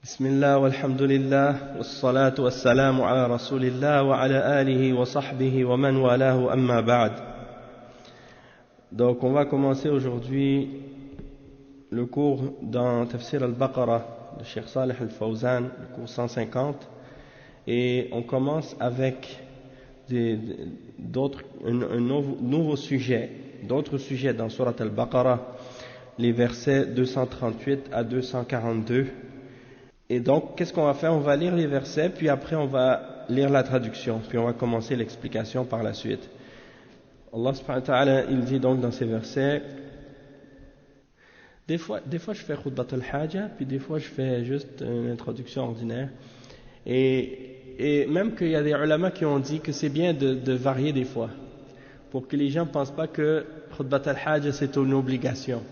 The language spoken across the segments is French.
بسم الله والحمد لله والصلاة والسلام على رسول الله وعلى آله وصحبه ومن والاه أما بعد. Donc on va commencer aujourd'hui le cours dans Tafsir al-Baqarah de Cheikh Salih al-Fawzan, le cours 150, et on commence avec un nouveau sujet, d'autres sujets dans Surat al-Baqarah, les versets 238 à 242. Et donc, qu'est-ce qu'on va faire? On va lire les versets, puis après on va lire la traduction, puis on va commencer l'explication par la suite. Allah subhanahu wa ta'ala, il dit donc dans ces versets, des fois je fais khutbat al-haja, puis des fois je fais juste une introduction ordinaire. Et même qu'il y a des ulama qui ont dit que c'est bien de varier des fois, pour que les gens ne pensent pas que khutbat al-haja c'est une obligation.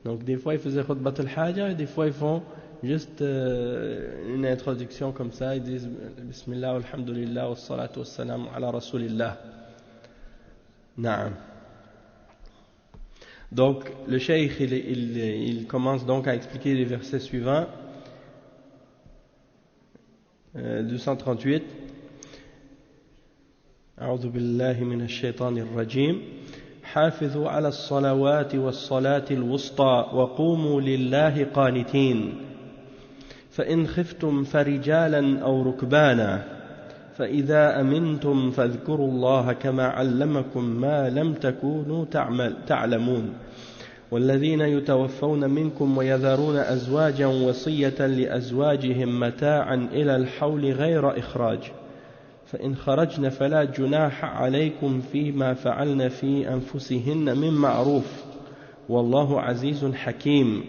Donc des fois ils faisaient khutbat al-haja, et des fois ils font juste une introduction comme ça, ils disent Bismillah, alhamdulillah, wa salatu wa salam ala rasulillah. Naam. Donc le cheikh il commence donc à expliquer les versets suivants. 238. أعوذ بالله من الشيطان الرجيم حافظوا على الصلوات والصلاة الوسطى وقوموا لله قانتين فإن خفتم فرجالا أو ركبانا فإذا أمنتم فاذكروا الله كما علمكم ما لم تكونوا تعلمون والذين يتوفون منكم ويذرون أزواجا وصية لأزواجهم متاعا إلى الحول غير إخراج فإن خرجن فلا جناح عليكم فيما فعلن في أنفسهن من معروف والله عزيز حكيم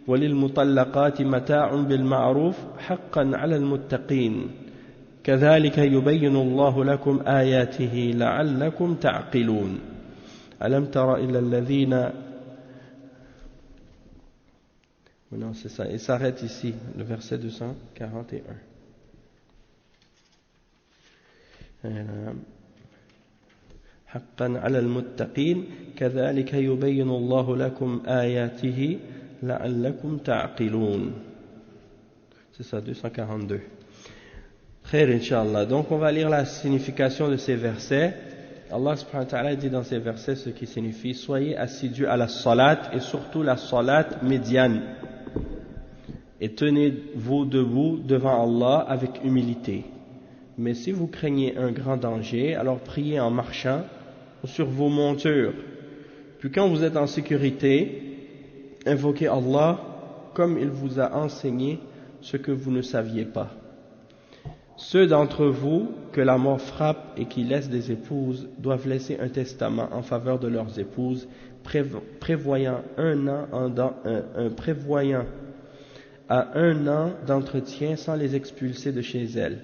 وللمطلقات متاع بالمعروف حقا على المتقين كذلك يبين الله لكم آياته لعلكم تعقلون ألم تر إلى الذين. Non, c'est ça. Il s'arrête ici, le verset 241. حقا على المتقين كذلك يبين الله لكم آياته لعلكم تعقلون. C'est ça, 242. Khair, Inch'Allah. Donc on va lire la signification de ces versets. Allah subhanahu wa ta'ala dit dans ces versets ce qui signifie: soyez assidus à la salat, et surtout la salat médiane, et tenez-vous debout devant Allah avec humilité. Mais si vous craignez un grand danger, alors priez en marchant ou sur vos montures. Puis quand vous êtes en sécurité, invoquez Allah comme il vous a enseigné ce que vous ne saviez pas. Ceux d'entre vous que la mort frappe et qui laissent des épouses doivent laisser un testament en faveur de leurs épouses, prévoyant à un an d'entretien sans les expulser de chez elles.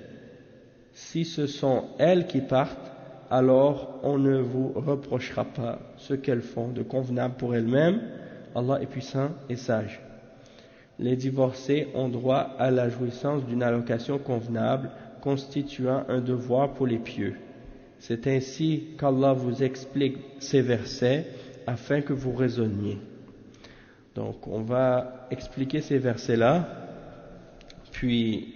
Si ce sont elles qui partent, alors on ne vous reprochera pas ce qu'elles font de convenable pour elles-mêmes. Allah est puissant et sage. Les divorcés ont droit à la jouissance d'une allocation convenable constituant un devoir pour les pieux. C'est ainsi qu'Allah vous explique ces versets afin que vous raisonniez. Donc on va expliquer ces versets-là, puis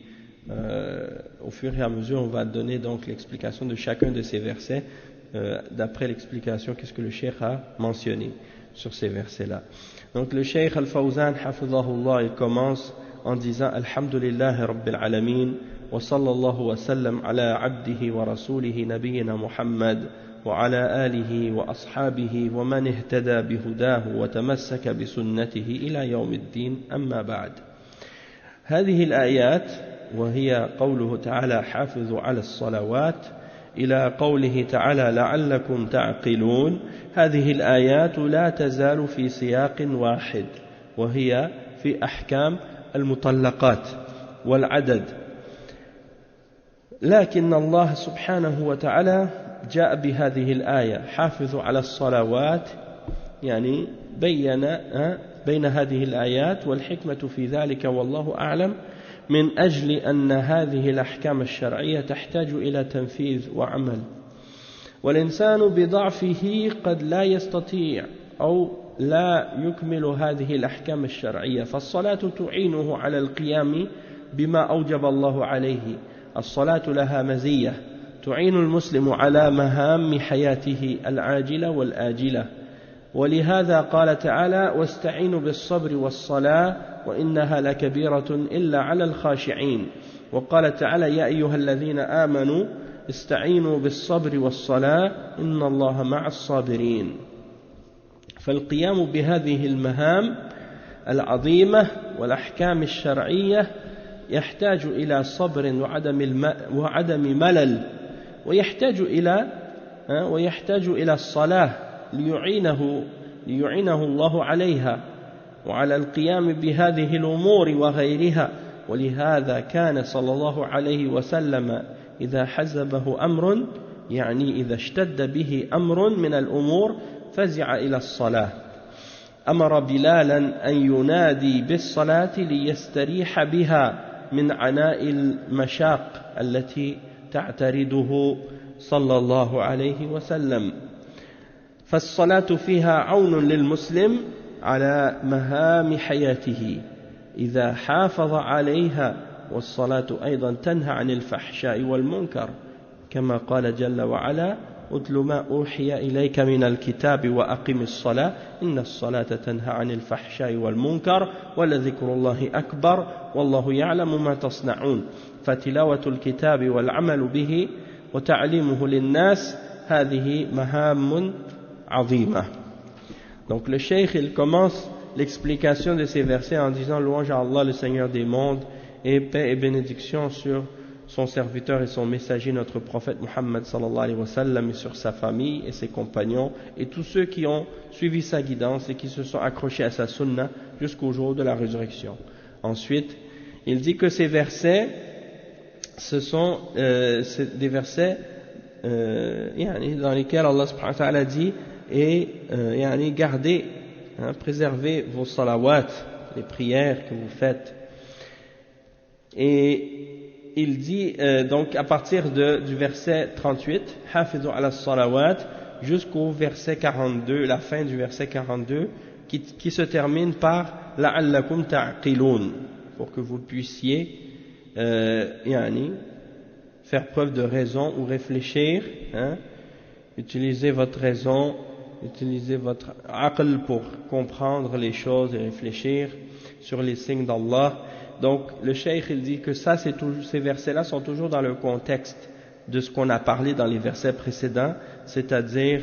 au fur et à mesure on va donner donc l'explication de chacun de ces versets d'après l'explication qu'est-ce que le cheikh a mentionné sur ces versets-là. Donc le cheikh al-Fawzan hafidhahullah, il commence en disant Alhamdulillahi Rabbil Alamin wa sallallahu wa sallam ala abdihi wa rasulihi nabiyyina Muhammad wa ala alihi wa ashabihi wa man ihtada bihudahu wa tamassaka bisunnatihi ila yawmiddin amma ba'd. هذه الآيات وهي قوله تعالى حافظوا على الصلوات إلى قوله تعالى لعلكم تعقلون، هذه الآيات لا تزال في سياق واحد وهي في أحكام المطلقات والعدد، لكن الله سبحانه وتعالى جاء بهذه الآية حافظوا على الصلوات، يعني بين هذه الآيات، والحكمة في ذلك والله أعلم من أجل أن هذه الأحكام الشرعية تحتاج إلى تنفيذ وعمل، والإنسان بضعفه قد لا يستطيع أو لا يكمل هذه الأحكام الشرعية فالصلاة تعينه على القيام بما أوجب الله عليه. الصلاة لها مزية تعين المسلم على مهام حياته العاجلة والآجلة، ولهذا قال تعالى واستعينوا بالصبر والصلاة وإنها لكبيرة إلا على الخاشعين. وقال تعالى يا أيها الذين آمنوا استعينوا بالصبر والصلاة إن الله مع الصابرين. فالقيام بهذه المهام العظيمة والأحكام الشرعية يحتاج إلى صبر وعدم ملل، ويحتاج إلى الصلاة ليعينه الله عليها وعلى القيام بهذه الأمور وغيرها. ولهذا كان صلى الله عليه وسلم إذا حزبه أمر، يعني إذا اشتد به أمر من الأمور، فزع إلى الصلاة. أمر بلالا أن ينادي بالصلاة ليستريح بها من عناء المشاق التي تعترضه صلى الله عليه وسلم. فالصلاة فيها عون للمسلم على مهام حياته إذا حافظ عليها، والصلاة أيضا تنهى عن الفحشاء والمنكر كما قال جل وعلا أتل ما أوحي إليك من الكتاب وأقم الصلاة إن الصلاة تنهى عن الفحشاء والمنكر ولذكر الله أكبر والله يعلم ما تصنعون. فتلاوة الكتاب والعمل به وتعليمه للناس هذه مهام عظيمة. Donc le cheikh il commence l'explication de ces versets en disant louange à Allah le Seigneur des mondes et paix et bénédiction sur son serviteur et son messager notre prophète Muhammad sallallahu alayhi wa sallam, et sur sa famille et ses compagnons et tous ceux qui ont suivi sa guidance et qui se sont accrochés à sa sunna jusqu'au jour de la résurrection. Ensuite il dit que ces versets ce sont des versets dans lesquels Allah subhanahu wa ta'ala dit et gardez, préservez vos salawats, les prières que vous faites. Et il dit donc à partir du verset 38 hafizu ala salawat jusqu'au verset 42, la fin du verset 42 qui se termine par la'allakum ta'qilun, pour que vous puissiez faire preuve de raison ou réfléchir, utiliser votre raison, utiliser votre aql pour comprendre les choses et réfléchir sur les signes d'Allah. Donc le cheikh il dit que ces versets-là sont toujours dans le contexte de ce qu'on a parlé dans les versets précédents, c'est-à-dire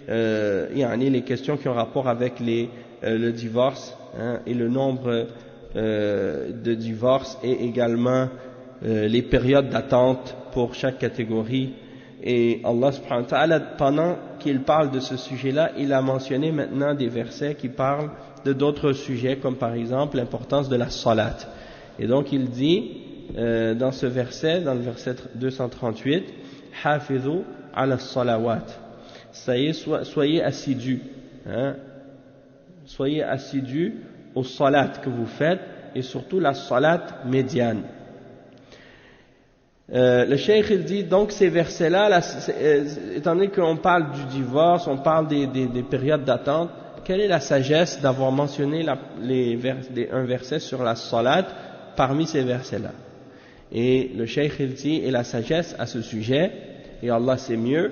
les questions qui ont rapport avec le divorce, et le nombre de divorces, et également les périodes d'attente pour chaque catégorie. Et Allah subhanahu wa ta'ala, pendant qu'il parle de ce sujet-là, il a mentionné maintenant des versets qui parlent de d'autres sujets, comme par exemple l'importance de la salat. Et donc il dit dans ce verset, dans le verset 238, hafidhu ala salawat, soyez assidus, soyez assidus aux salat que vous faites, et surtout la salat médiane. Le cheikh il dit donc ces versets-là, étant donné qu'on parle du divorce, on parle des périodes d'attente, quelle est la sagesse d'avoir mentionné un verset sur la salat parmi ces versets-là? Et le cheikh il dit, et la sagesse à ce sujet, et Allah sait mieux,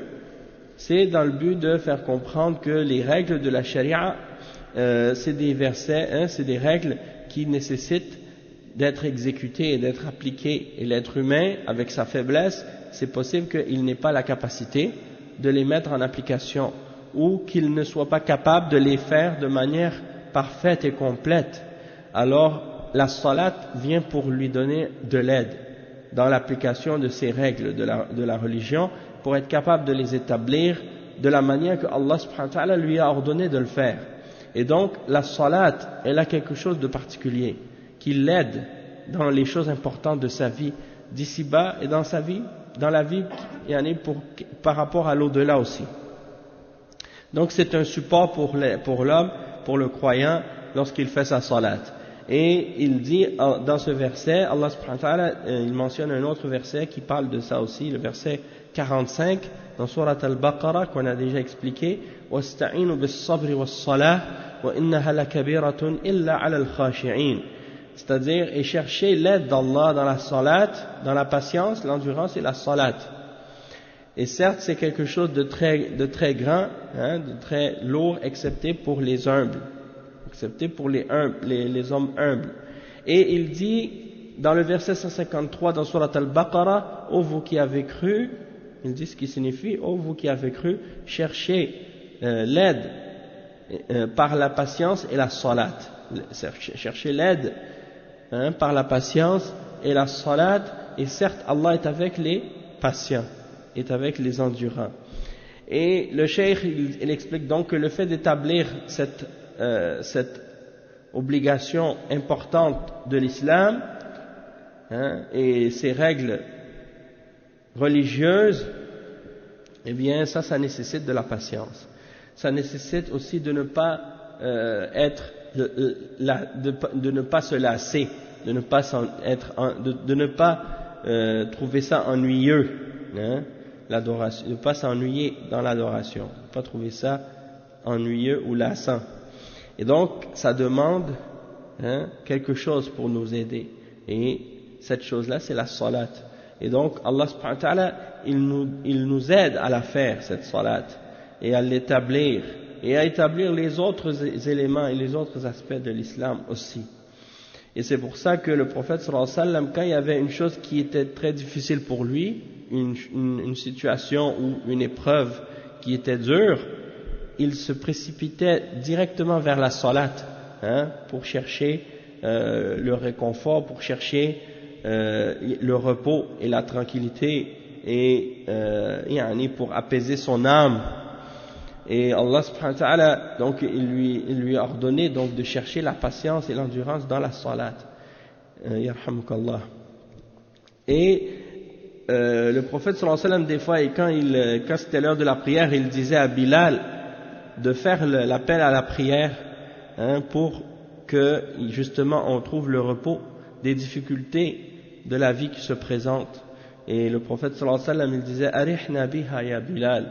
c'est dans le but de faire comprendre que les règles de la charia, c'est des versets, c'est des règles qui nécessitent d'être exécuté et d'être appliqué, et l'être humain, avec sa faiblesse, c'est possible qu'il n'ait pas la capacité de les mettre en application, ou qu'il ne soit pas capable de les faire de manière parfaite et complète. Alors la salat vient pour lui donner de l'aide dans l'application de ces règles de la religion, pour être capable de les établir de la manière que Allah subhanahu wa ta'ala lui a ordonné de le faire. Et donc la salat, elle a quelque chose de particulier qui l'aide dans les choses importantes de sa vie d'ici-bas et dans la vie par rapport à l'au-delà aussi. Donc c'est un support pour l'homme, pour le croyant, lorsqu'il fait sa salat. Et il dit dans ce verset, Allah subhanahu wa ta'ala, il mentionne un autre verset qui parle de ça aussi, le verset 45 dans Surat Al-Baqarah qu'on a déjà expliqué, وَاسْتَعِينُوا بِالصَّبْرِ وَالصَّلَاةِ وَإِنَّهَا لَكَبِيرَةٌ إِلَّا عَلَى الْخَاشِعِينَ. C'est-à-dire, et chercher l'aide d'Allah dans la salat, dans la patience, l'endurance et la salat. Et certes, c'est quelque chose de très grand, hein, de très lourd, excepté pour les humbles, excepté pour les hommes humbles. Et il dit, dans le verset 153 dans Surat Al-Baqarah, ô vous qui avez cru, il dit ce qui signifie, ô vous qui avez cru, cherchez l'aide par la patience et la salat. Cherchez l'aide par la patience et la salat, et certes Allah est avec les patients, est avec les endurants. Et le cheikh il explique donc que le fait d'établir cette obligation importante de l'islam et ces règles religieuses, eh bien ça nécessite de la patience. Ça nécessite aussi de ne pas de ne pas se lasser, de ne pas trouver ça ennuyeux, l'adoration, de ne pas s'ennuyer dans l'adoration, de ne pas trouver ça ennuyeux ou lassant. Et donc ça demande quelque chose pour nous aider, et cette chose-là c'est la salat. Et donc Allah subhanahu wa ta'ala il nous aide à la faire, cette salat, et à l'établir, et à établir les autres éléments et les autres aspects de l'islam aussi. Et c'est pour ça que le prophète sallallahu alayhi wa sallam, quand il y avait une chose qui était très difficile pour lui, une situation ou une épreuve qui était dure, il se précipitait directement vers la salat, pour chercher le réconfort, pour chercher le repos et la tranquillité, et pour apaiser son âme. Et Allah subhanahu wa ta'ala, donc il lui a ordonné donc de chercher la patience et l'endurance dans la salat. Yarhamukallah. Et le prophète sallallahu alayhi wa sallam, des fois, et quand c'était l'heure de la prière, il disait à Bilal de faire l'appel à la prière, pour que justement on trouve le repos des difficultés de la vie qui se présentent. Et le prophète sallallahu alayhi wa sallam, il disait arihna biha ya Bilal,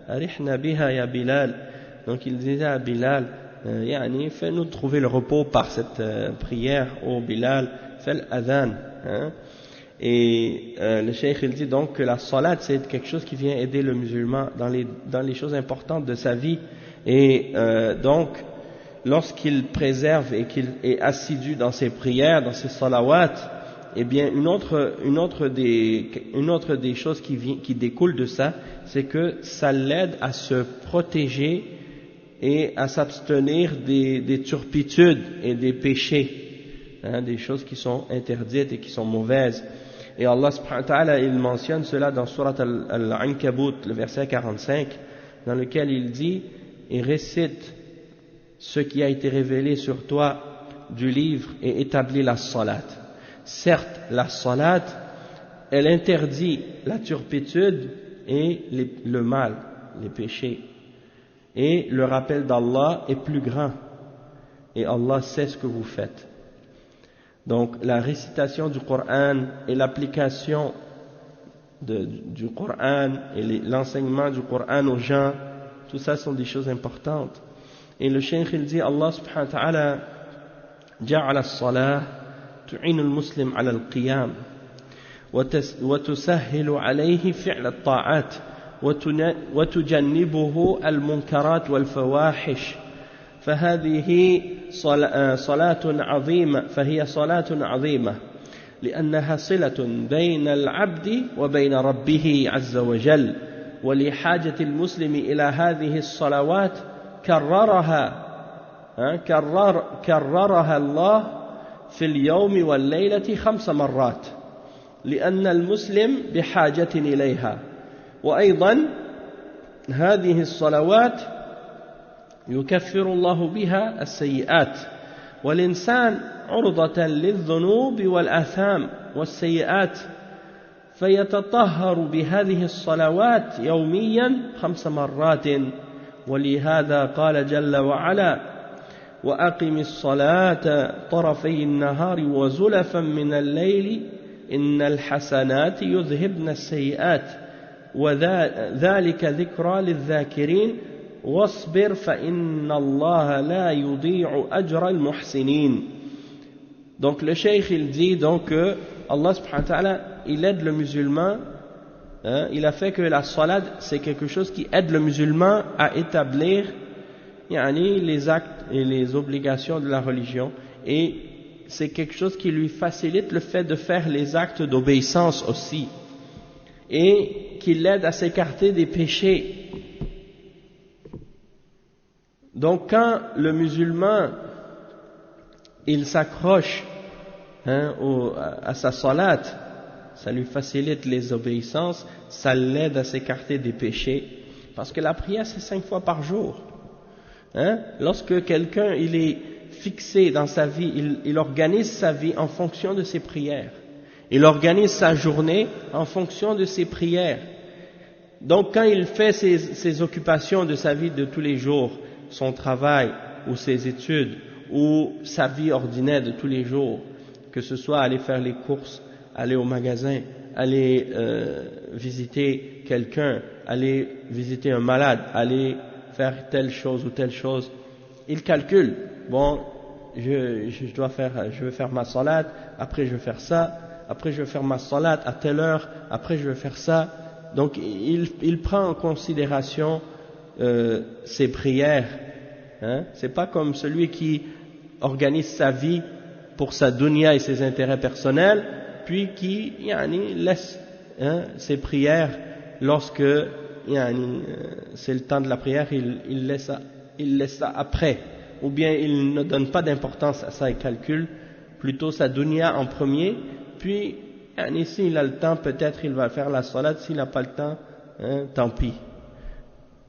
arihna biha ya Bilal. Donc il disait à Bilal, fais-nous trouver le repos par cette prière, ô Bilal, fais l'adhan. Et le cheikh il dit donc que la salat c'est quelque chose qui vient aider le musulman dans les choses importantes de sa vie. Et donc lorsqu'il préserve et qu'il est assidu dans ses prières, dans ses salawats, eh bien une autre des choses qui découle de ça, c'est que ça l'aide à se protéger et à s'abstenir des turpitudes et des péchés, des choses qui sont interdites et qui sont mauvaises. Et Allah subhanahu wa ta'ala il mentionne cela dans Surat Al-Ankabut, le verset 45, dans lequel il dit, et récite ce qui a été révélé sur toi du livre et établis la salat. Certes, la salat, elle interdit la turpitude et le mal, les péchés. Et le rappel d'Allah est plus grand. Et Allah sait ce que vous faites. Donc, la récitation du Coran et l'application du Coran et l'enseignement du Coran aux gens, tout ça sont des choses importantes. Et le cheikh il dit, Allah subhanahu wa ta'ala, ja'ala as-salah تعين المسلم على القيام وتسهل عليه فعل الطاعات وتجنبه المنكرات والفواحش فهي صلاة عظيمة لأنها صلة بين العبد وبين ربه عز وجل ولحاجة المسلم إلى هذه الصلوات كررها الله في اليوم والليلة 5 مرات لأن المسلم بحاجة إليها. وأيضا هذه الصلوات يكفر الله بها السيئات، والإنسان عرضة للذنوب والآثام والسيئات، فيتطهر بهذه الصلوات يوميا 5 مرات. ولهذا قال جل وعلا: وأقم الصلاة طرفي النهار وزلفا من الليل إن الحسنات يذهبن السيئات وذلك ذكرى للذاكرين واصبر فإن الله لا يضيع أجر المحسنين. Donc le cheikh il dit donc que Allah subhanahu wa ta'ala il aide le musulman, il a fait que la salat c'est quelque chose qui aide le musulman à établir les actes et les obligations de la religion, et c'est quelque chose qui lui facilite le fait de faire les actes d'obéissance aussi, et qui l'aide à s'écarter des péchés. Donc quand le musulman il s'accroche à sa salat, ça lui facilite les obéissances, ça l'aide à s'écarter des péchés, parce que la prière c'est 5 fois par jour. Lorsque quelqu'un il est fixé dans sa vie, il organise sa vie en fonction de ses prières, il organise sa journée en fonction de ses prières. Donc quand il fait ses occupations de sa vie de tous les jours, son travail ou ses études ou sa vie ordinaire de tous les jours, que ce soit aller faire les courses, aller au magasin, aller visiter quelqu'un, aller visiter un malade, aller faire telle chose ou telle chose, il calcule, bon, je vais faire ma salat, après je vais faire ça, après je vais faire ma salat à telle heure, après je vais faire ça. Donc il prend en considération ses prières. C'est pas comme celui qui organise sa vie pour sa dunya et ses intérêts personnels, puis qui laisse ses prières lorsque c'est le temps de la prière, il laisse ça après, ou bien il ne donne pas d'importance à ça, il calcule plutôt sa dunya en premier, puis s'il a le temps peut-être il va faire la salat, s'il n'a pas le temps tant pis.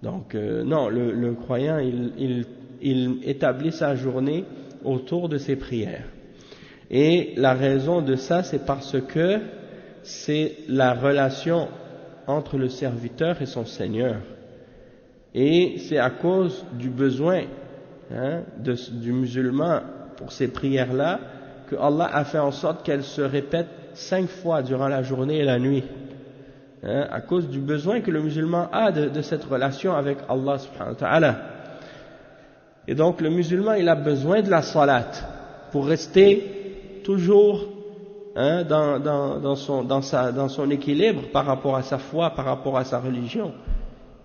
Donc non, le croyant il établit sa journée autour de ses prières, et la raison de ça c'est parce que c'est la relation entre le serviteur et son Seigneur, et c'est à cause du besoin du musulman pour ces prières-là que Allah a fait en sorte qu'elles se répètent 5 fois durant la journée et la nuit, à cause du besoin que le musulman a de cette relation avec Allah subhanahu wa ta'ala. Et donc le musulman il a besoin de la salat pour rester toujours dans son équilibre par rapport à sa foi, par rapport à sa religion.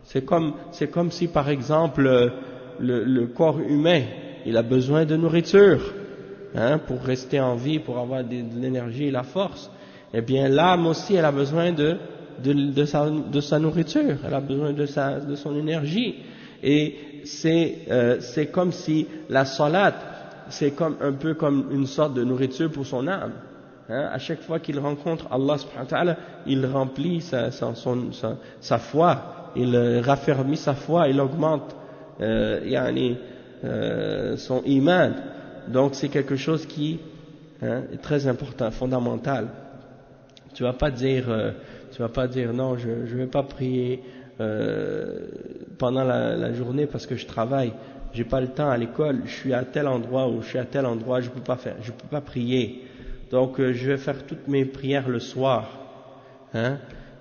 C'est comme si par exemple le corps humain il a besoin de nourriture pour rester en vie, pour avoir de l'énergie et la force. Eh bien l'âme aussi elle a besoin de sa nourriture, elle a besoin de son énergie, et c'est comme si la salat c'est un peu comme une sorte de nourriture pour son âme. À chaque fois qu'il rencontre Allah subhanahu wa ta'ala, il remplit sa foi, il raffermit sa foi, il augmente son iman. Donc c'est quelque chose qui est très important, fondamental. Tu vas pas dire non, je vais pas prier pendant la journée parce que je travaille, j'ai pas le temps à l'école, je suis à tel endroit ou je suis à tel endroit, je peux pas prier. Donc je vais faire toutes mes prières le soir.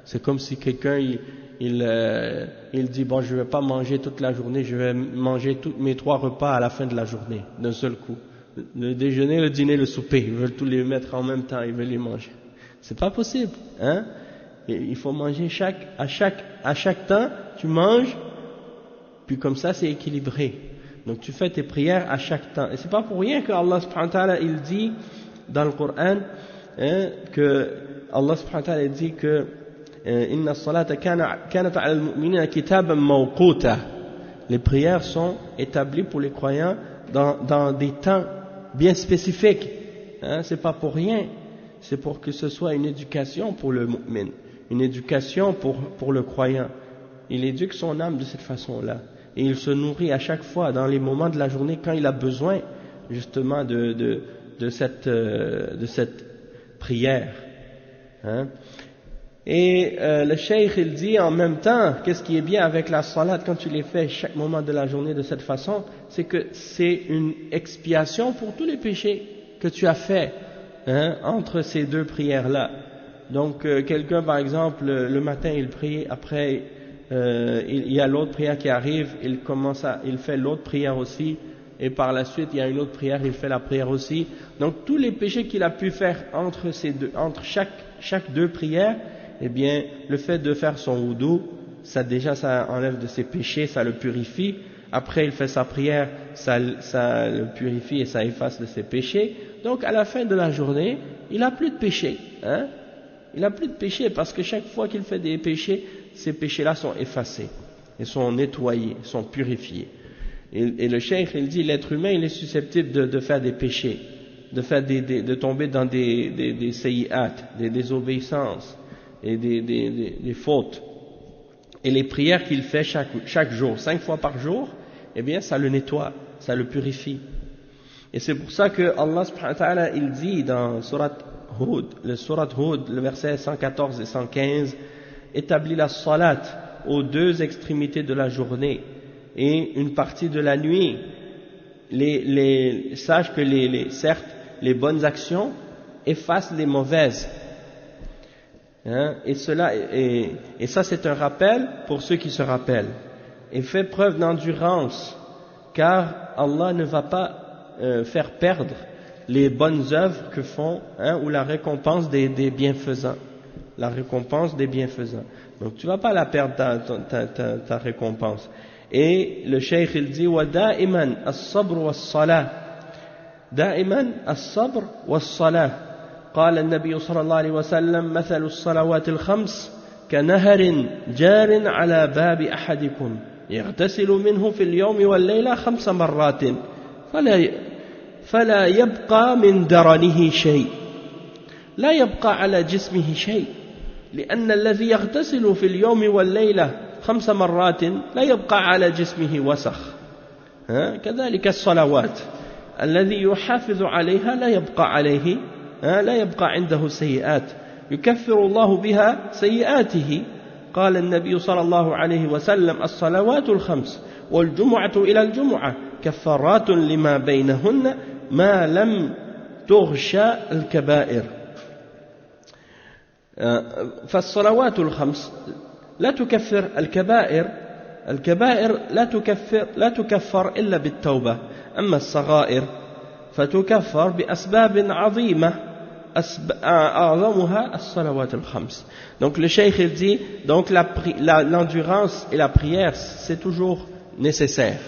C'est comme si quelqu'un il dit bon, je vais pas manger toute la journée, je vais manger tous mes 3 repas à la fin de la journée d'un seul coup. Le déjeuner, le dîner, le souper, ils veulent tous les mettre en même temps, ils veulent les manger. C'est pas possible, Et il faut manger à chaque temps, tu manges, puis comme ça c'est équilibré. Donc tu fais tes prières à chaque temps. Et c'est pas pour rien que Allah subhanahu wa ta'ala il dit dans le Coran que Allah subhanahu wa ta'ala dit que inna as-salata kanat 'ala al-mu'minina kitaban mawquta. Les prières sont établies pour les croyants dans des temps bien spécifiques. C'est pas pour rien. C'est pour que ce soit une éducation pour le mu'min, une éducation pour le croyant. Il éduque son âme de cette façon-là, et il se nourrit à chaque fois dans les moments de la journée quand il a besoin justement de cette prière. Et le cheikh il dit en même temps, qu'est-ce qui est bien avec la salat quand tu les fais chaque moment de la journée de cette façon, c'est que c'est une expiation pour tous les péchés que tu as fait entre ces deux prières-là. Donc quelqu'un par exemple le matin il prie, après il y a l'autre prière qui arrive, il fait l'autre prière aussi, et par la suite il y a une autre prière, il fait la prière aussi. Donc tous les péchés qu'il a pu faire entre chaque deux prières, eh bien, le fait de faire son wudu, ça enlève de ses péchés, ça le purifie. Après, il fait sa prière, ça le purifie et ça efface de ses péchés. Donc, à la fin de la journée, il n'a plus de péchés. Il n'a plus de péchés parce que chaque fois qu'il fait des péchés, ces péchés-là sont effacés, ils sont nettoyés, ils sont purifiés. Et le cheikh, il dit, l'être humain, il est susceptible de faire des péchés, de tomber dans des sayyi'at, des désobéissances et des fautes. Et les prières qu'il fait chaque jour, 5 fois par jour, eh bien ça le nettoie, ça le purifie. Et c'est pour ça que Allah subhanahu wa ta'ala il dit dans surat Hud, le verset 114 et 115, établit la salat aux deux extrémités de la journée et une partie de la nuit. Sache que certes les bonnes actions effacent les mauvaises. Et ça c'est un rappel pour ceux qui se rappellent, et fait preuve d'endurance, car Allah ne va pas faire perdre les bonnes œuvres que font, ou la récompense des bienfaisants, donc tu vas pas la perdre ta récompense. Et le cheikh il dit wa da'iman as-sabr was-salah, da'iman as-sabr was-salah. قال النبي صلى الله عليه وسلم مثل الصلوات الخمس كنهر جار على باب أحدكم يغتسل منه في اليوم والليلة 5 مرات فلا يبقى من درنه شيء، لا يبقى على جسمه شيء، لأن الذي يغتسل في اليوم والليلة 5 مرات لا يبقى على جسمه وسخ. كذلك الصلوات الذي يحافظ عليها لا يبقى عنده سيئات يكفر الله بها سيئاته. قال النبي صلى الله عليه وسلم الصلوات الخمس والجمعة إلى الجمعة كفارات لما بينهن ما لم تغشى الكبائر. فالصلوات الخمس لا تكفر الكبائر لا تكفر إلا بالتوبة، أما الصغائر فتكفر بأسباب عظيمة أعظمها الصلوات الخمس. Donc le cheikh il dit, donc l'endurance et la prière c'est toujours nécessaire,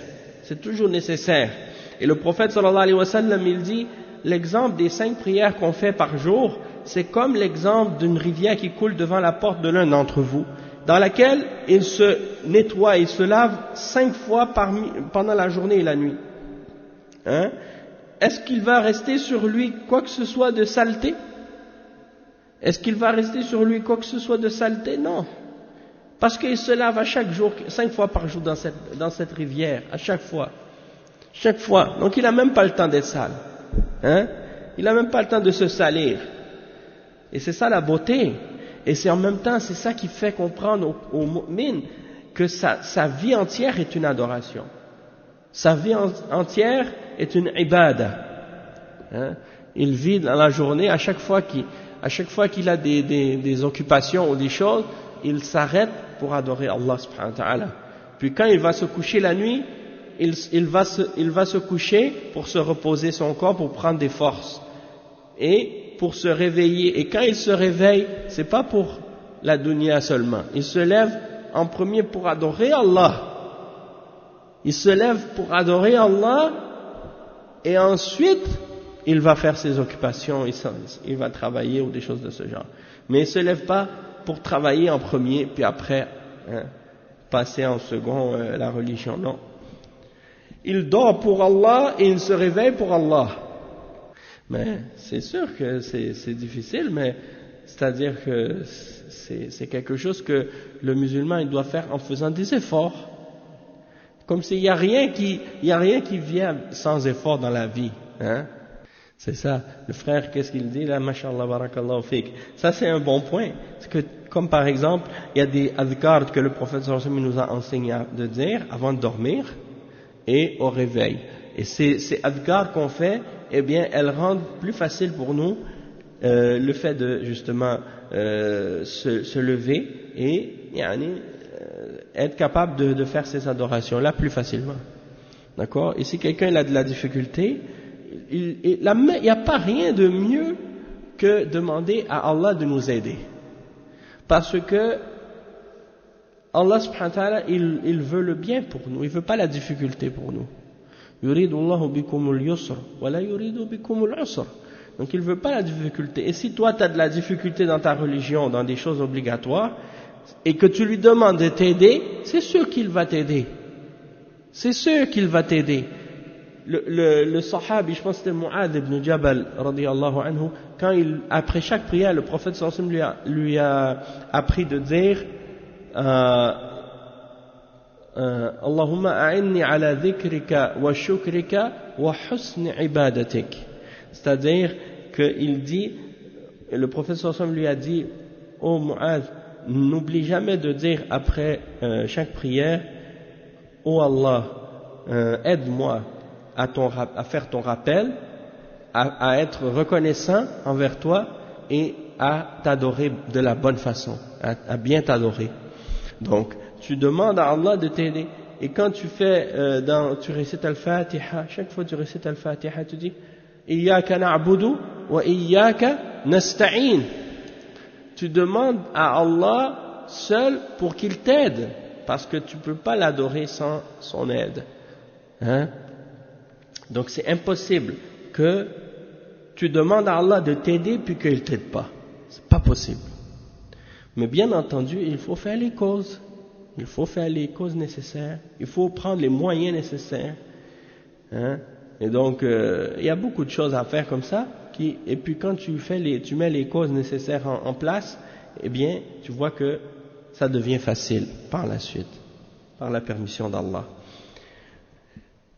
et le prophète sallallahu alayhi wa sallam il dit, l'exemple des 5 prières qu'on fait par jour, c'est comme l'exemple d'une rivière qui coule devant la porte de l'un d'entre vous, dans laquelle il se nettoie, il se lave 5 fois pendant la journée et la nuit. Est-ce qu'il va rester sur lui quoi que ce soit de saleté? Non. Parce qu'il se lave à chaque jour, 5 fois par jour dans cette rivière, à chaque fois. Donc il n'a même pas le temps d'être sale. Il n'a même pas le temps de se salir. Et c'est ça la beauté. Et c'est en même temps, c'est ça qui fait comprendre au mu'min que sa vie entière est une adoration. Sa vie entière est une ibada. Il vit dans la journée, à chaque fois qu'il a des occupations ou des choses, il s'arrête pour adorer Allah subhanahu wa ta'ala. Puis quand il va se coucher la nuit, il va se coucher pour se reposer son corps, pour prendre des forces et pour se réveiller. Et quand il se réveille, c'est pas pour la dunya seulement. Il se lève en premier pour adorer Allah. Et ensuite il va faire ses occupations, il va travailler ou des choses de ce genre. Mais il ne se lève pas pour travailler en premier, puis après passer en second la religion, non. Il dort pour Allah et il se réveille pour Allah. Mais c'est sûr que c'est difficile, mais c'est-à-dire que c'est quelque chose que le musulman il doit faire en faisant des efforts. Comme s'il n'y a rien qui vient sans effort dans la vie. C'est ça. Le frère, qu'est-ce qu'il dit là? Mashallah, barakallahu fik. Ça, c'est un bon point. C'est que, comme par exemple, il y a des adhkars que le prophète sallallahu alayhi wa sallam nous a enseigné de dire avant de dormir et au réveil. Et ces adhkars qu'on fait, eh bien, elles rendent plus facile pour nous le fait de, justement, se lever et être capable de faire ces adorations-là plus facilement. D'accord? Et si quelqu'un a de la difficulté, il n'y a pas rien de mieux que demander à Allah de nous aider. Parce que Allah subhanahu wa ta'ala, il veut le bien pour nous, il ne veut pas la difficulté pour nous. يريد الله بكم اليسر ولا يريد بكم العسر. Donc il ne veut pas la difficulté. Et si toi tu as de la difficulté dans ta religion, dans des choses obligatoires, et que tu lui demandes de t'aider, c'est sûr qu'il va t'aider. C'est sûr qu'il va t'aider. Le sahabi, je pense que c'était Mu'adh ibn Jabal, radiyallahu anhu, quand après chaque prière, le prophète sallallahu alayhi wa sallam lui a appris de dire Allahumma a'inni ala dhikrika wa shukrika wa husni ibadatik. C'est-à-dire qu'il dit, le prophète sallallahu alayhi wa sallam lui a dit, oh Mu'adh, n'oublie jamais de dire après chaque prière, oh Allah, aide-moi à faire ton rappel, à être reconnaissant envers toi et à t'adorer de la bonne façon, à bien t'adorer. Donc, tu demandes à Allah de t'aider. Et quand tu fais, tu récites Al-Fatiha, chaque fois que tu récites Al-Fatiha, tu dis Iyyaka na'budu wa iyyaka nasta'in. Tu demandes à Allah seul pour qu'il t'aide, parce que tu ne peux pas l'adorer sans son aide. Hein? Donc c'est impossible que tu demandes à Allah de t'aider puis qu'il ne t'aide pas. C'est pas possible. Mais bien entendu, il faut faire les causes. Il faut faire les causes nécessaires. Il faut prendre les moyens nécessaires. Hein? Et donc, il y a beaucoup de choses à faire comme ça. Et puis quand tu mets les causes nécessaires en place, eh bien, tu vois que ça devient facile par la suite, par la permission d'Allah.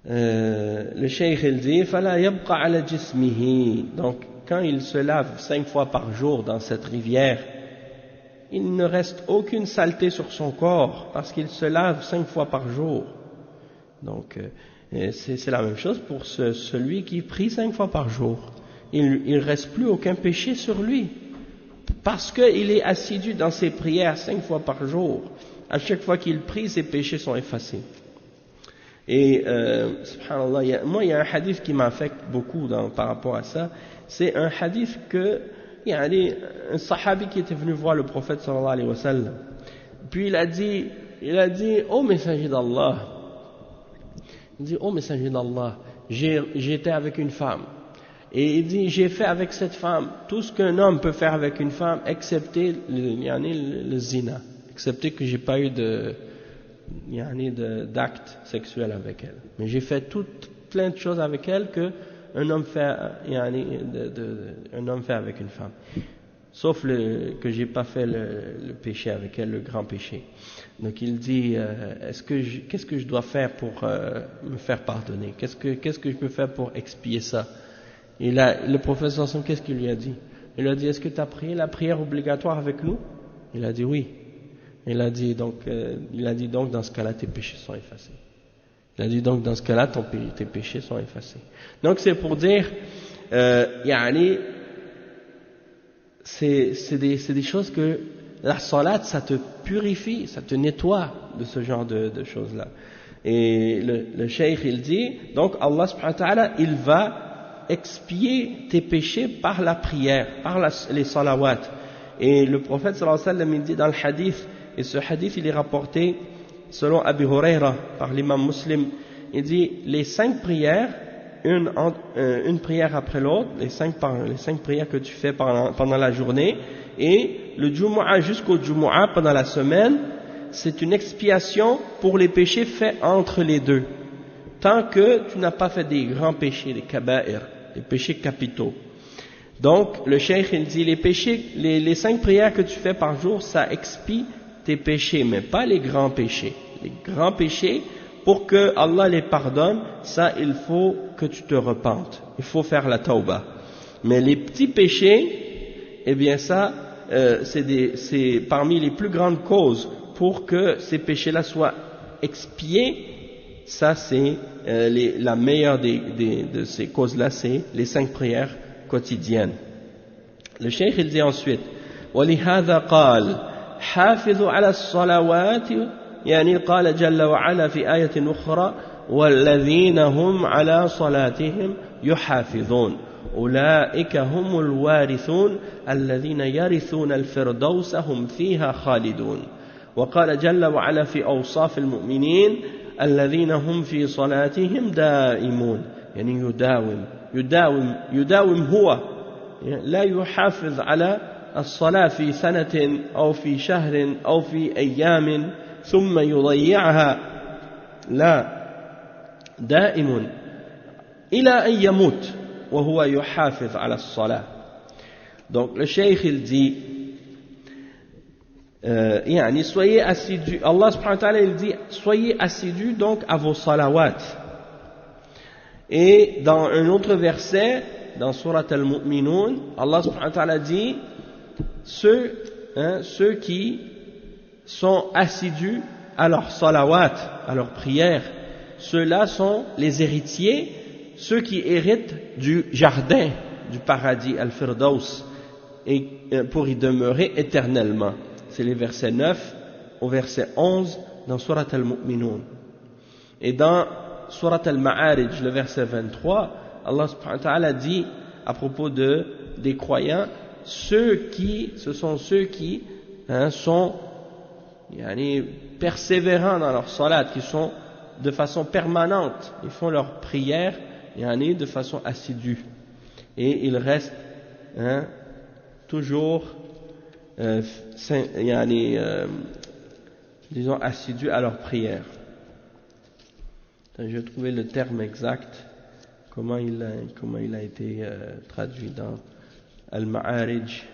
Le cheikh il dit فَلَا يَبْقَ عَلَى جِسْمِهِ. Donc quand il se lave 5 fois par jour dans cette rivière, il ne reste aucune saleté sur son corps parce qu'il se lave 5 fois par jour. Donc c'est la même chose pour celui qui prie 5 fois par jour. Il ne reste plus aucun péché sur lui parce qu'il est assidu dans ses prières 5 fois par jour. À chaque fois qu'il prie, ses péchés sont effacés. Et subhanallah, il y a un hadith qui m'affecte beaucoup par rapport à ça. C'est un hadith que il y a un sahabi qui était venu voir le prophète sallallahu alayhi wa sallam. Puis il a dit ô messager d'Allah, j'étais avec une femme. Et il dit, j'ai fait avec cette femme tout ce qu'un homme peut faire avec une femme, excepté le zina, excepté que j'ai pas eu d'acte sexuel avec elle. Mais j'ai fait plein de choses avec elle qu'un homme fait, un homme fait avec une femme. Sauf que j'ai pas fait le péché avec elle, le grand péché. Donc il dit, qu'est-ce que je dois faire pour me faire pardonner? Qu'est-ce que je peux faire pour expier ça? Et là, le professeur Sam, qu'est-ce qu'il lui a dit? Il lui a dit, est-ce que tu as prié la prière obligatoire avec nous? Il a dit oui. Il a dit donc, dans ce cas-là, tes péchés sont effacés. Il a dit donc, dans ce cas-là, tes péchés sont effacés. Donc c'est pour dire, c'est des choses que la salat, ça te purifie, ça te nettoie de ce genre de choses-là. Et le cheikh, il dit, donc Allah subhanahu wa ta'ala, il va expier tes péchés par la prière, par les salawats. Et le prophète sallallahu alayhi wa sallam, il dit dans le hadith, et ce hadith il est rapporté selon Abu Huraira par l'imam Muslim, il dit les 5 prières, une prière après l'autre, les 5 prières que tu fais pendant la journée, et le Jumu'ah jusqu'au Jumu'ah pendant la semaine, c'est une expiation pour les péchés faits entre les deux. Tant que tu n'as pas fait des grands péchés, des kaba'ir, des péchés capitaux. Donc, le cheikh, il dit, les 5 prières que tu fais par jour, ça expie tes péchés, mais pas les grands péchés. Les grands péchés, pour que Allah les pardonne, ça il faut que tu te repentes, il faut faire la tawbah. Mais les petits péchés, eh bien ça, c'est parmi les plus grandes causes pour que ces péchés-là soient expiés. Ça c'est la meilleure de ces causes-là, c'est les 5 prières quotidiennes. Le cheikh il dit ensuite, وَلِهَذَا قَالَ حَافِظُوا عَلَى الصَّلَوَاتِ يعني قال جل وعلا في آية أخرى والذين هم على صلاتهم يحافظون أولئك هم الوارثون الذين يرثون الفردوس هم فيها خالدون وقال جل وعلا في أوصاف المؤمنين الذين هم في صلاتهم دائمون يعني يداوم هو لا يحافظ على الصلاة في سنة أو في شهر أو في أيام ثم يضيعها لا دائم إلى أن يموت وهو يحافظ على الصلاة. Donc le cheikh il dit يعني soyez assidus, Allah subhanahu wa ta'ala il dit soyez assidus donc à vos salawat. Et dans un autre verset dans Surat Al-Mu'minun, Allah subhanahu wa ta'ala dit ceux qui sont assidus à leur salawat, à leur prière, ceux-là sont les héritiers, ceux qui héritent du jardin du paradis, Al-Firdaus, et pour y demeurer éternellement. C'est les versets 9 au verset 11 dans Surat Al-Mu'minun. Et dans Surat Al-Ma'arij, le verset 23, Allah subhanahu wa ta'ala dit à propos des croyants, ce sont ceux qui sont persévérants dans leur salat, qui sont de façon permanente, ils font leur prière de façon assidue et ils restent toujours disons assidus à leur prière. Je vais trouver le terme exact, comment il a été traduit dans Al-Ma'arij.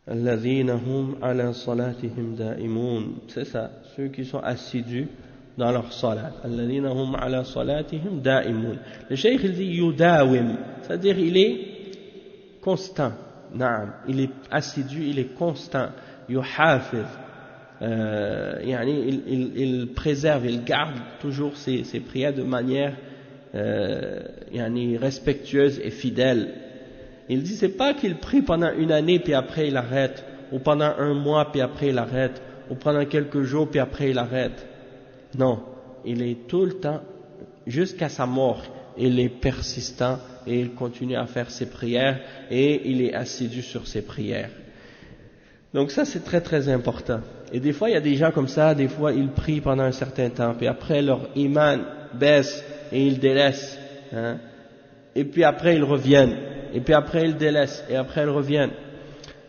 الذين هم على صلاتهم دائمون, c'est ça, ceux qui sont assidus dans leur salat. الذين هم على صلاتهم دائمون. Le cheikh il dit yudawim, c'est-à-dire il est constant. Naam, il est assidu, il est constant. Yuhafiz, il préserve, il garde toujours ses prières de manière respectueuse et fidèle. Il dit c'est pas qu'il prie pendant une année puis après il arrête, ou pendant un mois puis après il arrête, ou pendant quelques jours puis après il arrête. Non, il est tout le temps jusqu'à sa mort, il est persistant et il continue à faire ses prières et il est assidu sur ses prières. Donc ça c'est très très important. Et des fois il y a des gens comme ça, des fois ils prient pendant un certain temps puis après leur iman baisse et ils délaissent, et puis après ils reviennent. Et puis après ils délaissent, et après ils reviennent.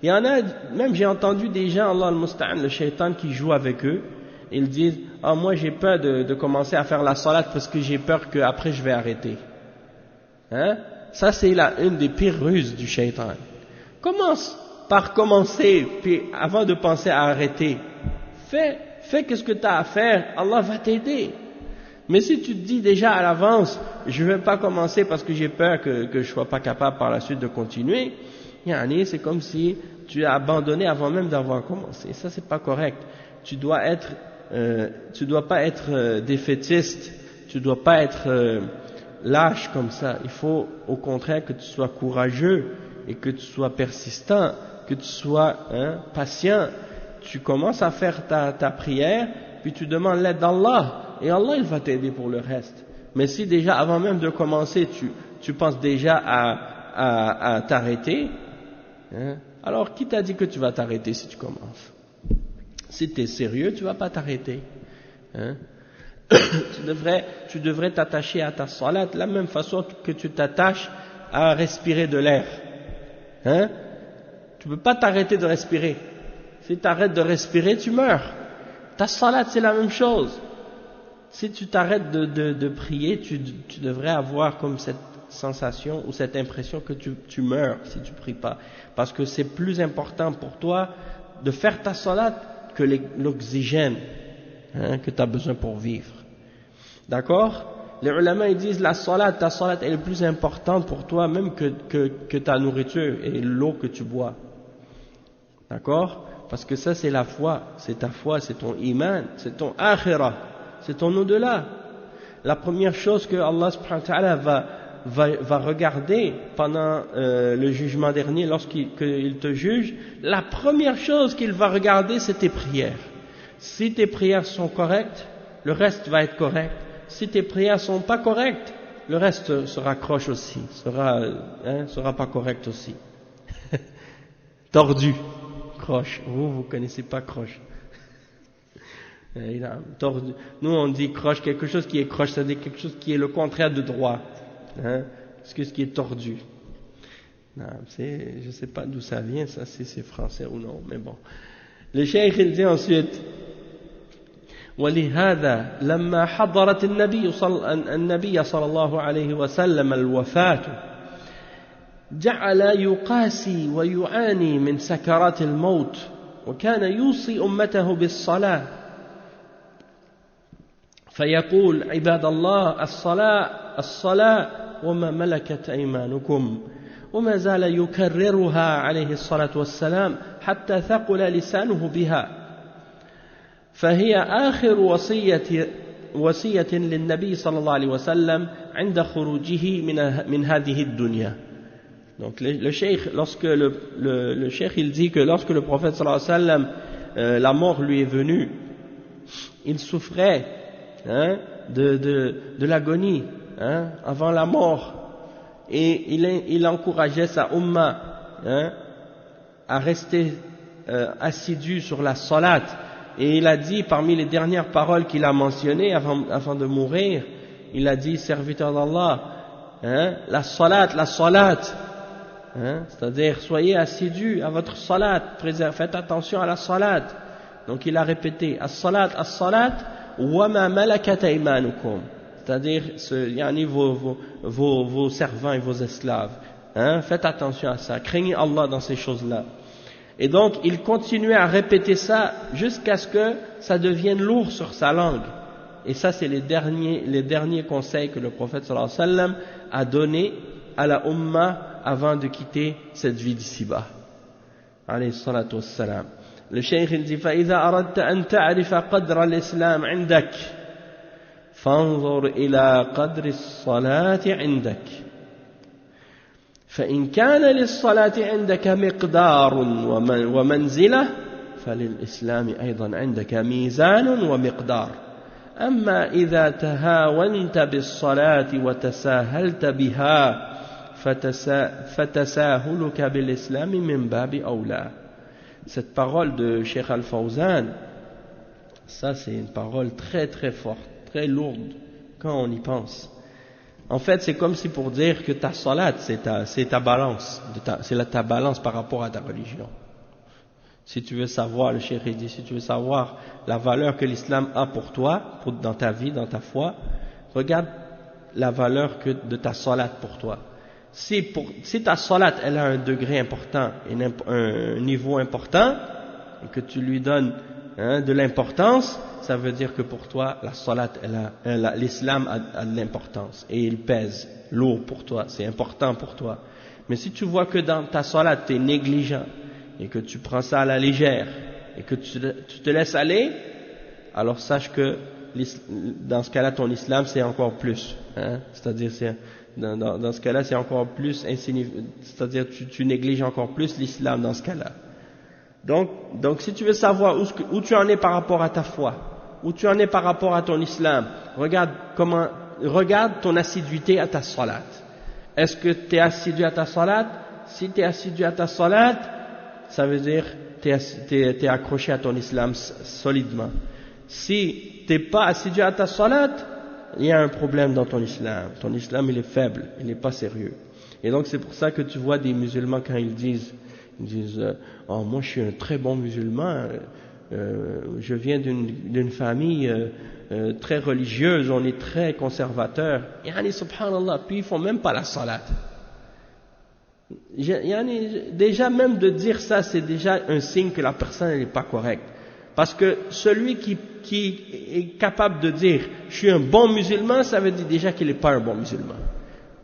Il y en a, même j'ai entendu des gens, Allah al-Musta'an, le shaitan qui joue avec eux, ils disent, moi j'ai peur de commencer à faire la salat parce que j'ai peur qu'après je vais arrêter. Ça c'est une des pires ruses du shaitan. Commence par commencer, puis avant de penser à arrêter, fais qu'est-ce que tu as à faire, Allah va t'aider. Mais si tu te dis déjà à l'avance, je ne vais pas commencer parce que j'ai peur que je ne sois pas capable par la suite de continuer, c'est comme si tu as abandonné avant même d'avoir commencé. Ça c'est pas correct. Tu dois pas être défaitiste, tu dois pas être lâche comme ça. Il faut au contraire que tu sois courageux et que tu sois persistant, que tu sois patient. Tu commences à faire ta prière, puis tu demandes l'aide d'Allah. Et Allah il va t'aider pour le reste. Mais si déjà avant même de commencer tu penses déjà à t'arrêter, alors qui t'a dit que tu vas t'arrêter si tu commences? Si tu es sérieux, tu vas pas t'arrêter. Tu devrais t'attacher à ta salat de la même façon que tu t'attaches à respirer de l'air. Tu peux pas t'arrêter de respirer. Si tu arrêtes de respirer, tu meurs. Ta salat c'est la même chose. Si tu t'arrêtes de prier, tu devrais avoir comme cette sensation ou cette impression que tu meurs si tu pries pas. Parce que c'est plus important pour toi de faire ta salat que l'oxygène que tu as besoin pour vivre. D'accord? Les ulama ils disent ta salat est le plus importante pour toi même que ta nourriture et l'eau que tu bois. D'accord? Parce que ça c'est la foi, c'est ta foi, c'est ton iman, c'est ton akhirah, c'est ton au-delà. La première chose que Allah subhanahu wa ta'ala va regarder pendant le jugement dernier, lorsqu'il te juge, la première chose qu'il va regarder c'est tes prières. Si tes prières sont correctes, le reste va être correct. Si tes prières sont pas correctes, le reste sera croche aussi, sera pas correct aussi. Tordu, croche. Vous connaissez pas croche. Tordu. Nous on dit croche, quelque chose qui est croche, c'est-à-dire quelque chose qui est le contraire de droit. Parce que ce qui est tordu. Je sais pas d'où ça vient, ça, si c'est français ou non, mais bon. Le cheikh il dit ensuite. ولهذا لما حضرت النبي صلى الله عليه وسلم الوفاة جعل يقاسي ويعاني من سكرات الموت وكان يوصي أمته بالصلاة فيقول عباد الله الصلاة وما ملكت أيمانكم وما زال يكررها عليه الصلاة والسلام حتى ثقل لسانه بها فهي آخر وصية للنبي صلى الله عليه وسلم عند خروجه من هذه الدنيا. Donc le cheikh, lorsque le cheikh il dit que lorsque le prophète sallallahu alayhi wa sallam, la mort lui est venue, il souffrait de l'agonie avant la mort, et il encourageait sa umma à rester assidu sur la salat. Et il a dit, parmi les dernières paroles qu'il a mentionnées avant de mourir, il a dit, serviteur d'Allah, la salat, c'est-à-dire soyez assidus à votre salat, faites attention à la salat. Donc il a répété, as-salat, wa ma malakat aymanukum, c'est-à-dire vos servants et vos esclaves, faites attention à ça, craignez Allah dans ces choses-là. Et donc, il continuait à répéter ça jusqu'à ce que ça devienne lourd sur sa langue. Et ça, c'est les derniers conseils que le prophète sallallahu alayhi wa sallam a donnés à la umma avant de quitter cette vie d'ici-bas. Alayhi salatu wassalam. Le cheikh il dit, فَإِذَا أَرَدْتَ أَن تَعْرِفَ قَدْرَ الإسلام عندك فانظر إلى قدر الصلاة عندك فإن كان للصلاة عندك مقدار ومنزلة فللإسلام أيضا عندك ميزان ومقدار أما إذا تهاونت بالصلاة وتساهلت بها فتساهلك بالإسلام من باب أولى. Cette parole de Cheikh Al-Fawzan, ça c'est une parole très très forte, très lourde quand on y pense. En fait, c'est comme si pour dire que ta salat, c'est ta balance, ta balance par rapport à ta religion. Si tu veux savoir, le cheikh dit, si tu veux savoir la valeur que l'islam a pour toi, dans ta vie, dans ta foi, regarde la valeur de ta salat pour toi. Si ta salat, elle a un degré important, un niveau important, et que tu lui donnes de l'importance, ça veut dire que pour toi, la salat, l'islam a de l'importance et il pèse lourd pour toi, c'est important pour toi. Mais si tu vois que dans ta salat, tu es négligent et que tu prends ça à la légère et que tu te laisses aller, alors sache que dans ce cas-là, ton islam, c'est encore plus. C'est-à-dire, dans ce cas-là, c'est encore plus insignifiant. C'est-à-dire, tu négliges encore plus l'islam dans ce cas-là. Donc si tu veux savoir où tu en es par rapport à ta foi, où tu en es par rapport à ton islam, regarde ton assiduité à ta salat. Est-ce que tu es assidu à ta salat? Si tu es assidu à ta salat, ça veut dire que tu es accroché à ton islam solidement. Si tu n'es pas assidu à ta salat, il y a un problème dans ton islam. Ton islam, il est faible, il n'est pas sérieux. Et donc c'est pour ça que tu vois des musulmans quand ils disent oh, moi je suis un très bon musulman, je viens d'une famille très religieuse, on est très conservateur. Yani subhanallah, puis ils font même pas la salat. Déjà même de dire ça, c'est déjà un signe que la personne n'est pas correcte. Parce que celui qui est capable de dire « je suis un bon musulman », ça veut dire déjà qu'il n'est pas un bon musulman.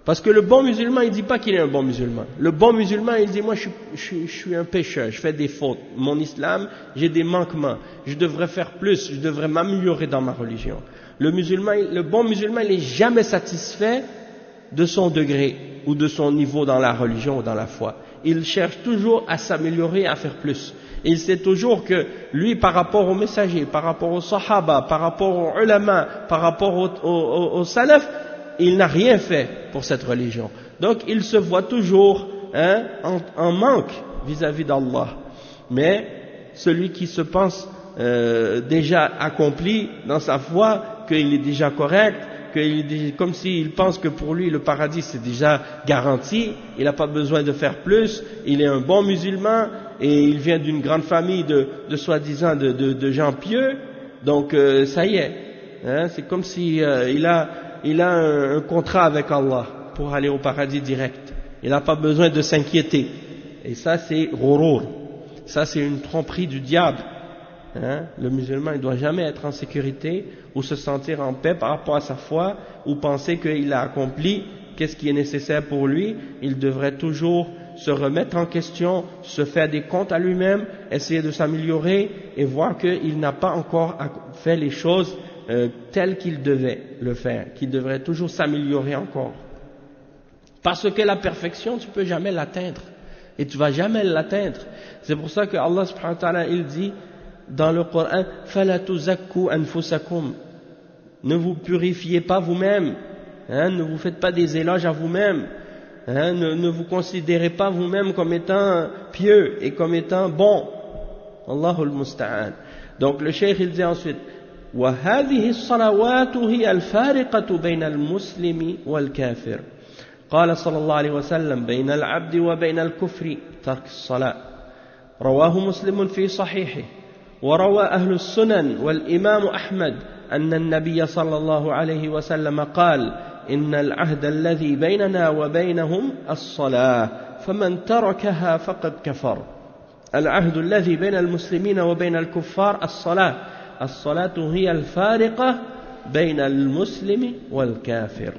Parce que le bon musulman, il ne dit pas qu'il est un bon musulman. Le bon musulman, il dit « moi je suis un pécheur, je fais des fautes. Mon islam, j'ai des manquements. Je devrais faire plus, je devrais m'améliorer dans ma religion. » Le bon musulman, il n'est jamais satisfait de son degré ou de son niveau dans la religion ou dans la foi. Il cherche toujours à s'améliorer, à faire plus. Et il sait toujours que lui, par rapport aux messagers, par rapport aux sahaba, par rapport aux ulama, par rapport aux salaf, il n'a rien fait pour cette religion. Donc il se voit toujours en manque vis-à-vis d'Allah. Mais celui qui se pense déjà accompli dans sa foi, qu'il est déjà correct, comme s'il pense que pour lui le paradis c'est déjà garanti, il n'a pas besoin de faire plus, il est un bon musulman et il vient d'une grande famille de soi-disant de gens pieux, donc ça y est, c'est comme si il a un contrat avec Allah pour aller au paradis direct, il n'a pas besoin de s'inquiéter, et ça c'est ghurur, ça c'est une tromperie du diable. Le musulman ne doit jamais être en sécurité ou se sentir en paix par rapport à sa foi ou penser qu'il a accompli qu'est-ce qui est nécessaire pour lui. Il devrait toujours se remettre en question, se faire des comptes à lui-même, essayer de s'améliorer et voir qu'il n'a pas encore fait les choses telles qu'il devait le faire, qu'il devrait toujours s'améliorer encore. Parce que la perfection, tu ne peux jamais l'atteindre et tu ne vas jamais l'atteindre. C'est pour ça que Allah subhanahu wa ta'ala il dit dans le Coran, فَلَا تُزَكُّوا أَنفُسَكُمْ, ne vous purifiez pas vous-même, ne vous faites pas des éloges à vous-même, ne vous considérez pas vous-même comme étant pieux et comme étant bon. Allahul Musta'an. Donc le cheikh il dit ensuite, وَهَذِهِ الصَّلَوَاتُ هِيَ الْفَارِقَةُ بَيْنَ الْمُسْلِمِ وَالْكَافِرِ قال صلى الله عليه وسلم بين العبد وبين الكفر ترك الصلاة رواه مسلم في صحيحه وروى أهل السنن والإمام أحمد أن النبي صلى الله عليه وسلم قال إن العهد الذي بيننا وبينهم الصلاة فمن تركها فقد كفر. العهد الذي بين المسلمين وبين الكفار الصلاة هي الفارقة بين المسلم والكافر.